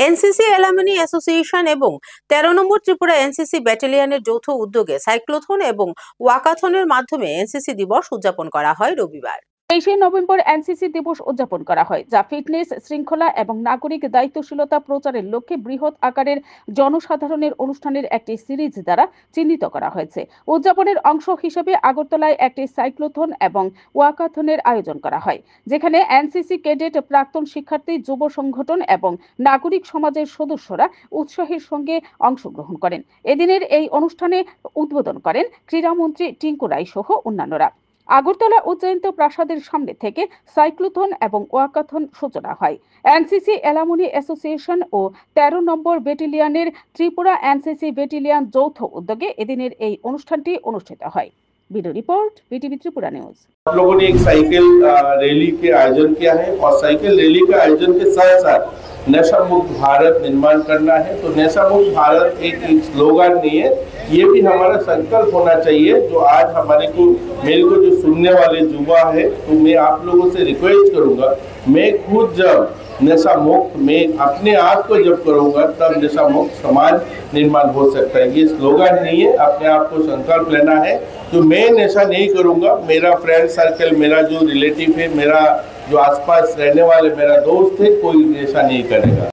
NCC alumni association এবং ১৩ নম্বর Tripura NCC ব্যাটালিয়নের যৌথ উদ্যোগে সাইক্লোথন এবং ওয়াকাথনের মাধ্যমে এনসিসি দিবস উদযাপন করা হয় রবিবার। ২৩শে নভেম্বর এনসিসি দিবস উদযাপন করা হয়, যা ফিটনেস, শৃঙ্খলা এবং নাগরিক দায়িত্বশীলতা প্রচারের লক্ষ্যে বৃহৎ আকারের জনসাধারণের অনুষ্ঠানের একটি সিরিজ দ্বারা চিহ্নিত করা হয়েছে। উদযাপনের অংশ হিসেবে আগরতলায় একটি সাইক্লোথন এবং ওয়াকাথনের আয়োজন করা হয়, যেখানে এনসিসি ক্যাডেট, প্রাক্তন শিক্ষার্থী, যুব সংগঠন এবং নাগরিক সমাজের সদস্যরা উৎসাহের সঙ্গে অংশগ্রহণ করেন। এদিনের এই অনুষ্ঠানে উদ্বোধন করেন ক্রীড়ামন্ত্রী টিঙ্কু রায় সহ অন্যান্যরা। আগরতলা উজ্জয়ন্ত প্রাসাদের সামনে থেকে সাইক্লোথন এবং ওয়াকাথন সূচনা হয়। এনসিসি অ্যালামনি অ্যাসোসিয়েশন ও ১৩ নম্বর ব্যাটালিয়নের ত্রিপুরা এনসিসি ব্যাটালিয়ন যৌথ উদ্যোগে এদিনের এই অনুষ্ঠানটি অনুষ্ঠিত হয়। Bureau report, BTV Tripura news. हम लोगों ने एक साइकिल रैली के आयोजन किया है और साइकिल रैली के आयोजन के साथ साथ नशा मुक्त भारत निर्माण करना है। तो नशा मुक्त भारत एक स्लोगन नहीं है, ये भी हमारा संकल्प होना चाहिए। जो आज मेरे को जो सुनने वाले युवा है, तो मैं आप लोगों से रिक्वेस्ट करूंगा, मैं खुद जब नशा मुक्त मैं अपने आप को जब करूंगा तब नशा मुक्त समाज निर्माण हो सकता है। ये स्लोगन नहीं है, अपने आप को संकल्प लेना है। तो मैं नशा नहीं करूंगा, मेरा फ्रेंड सर्कल, मेरा जो रिलेटिव है, मेरा जो आसपास रहने वाले मेरा दोस्त है, कोई नशा नहीं करेगा।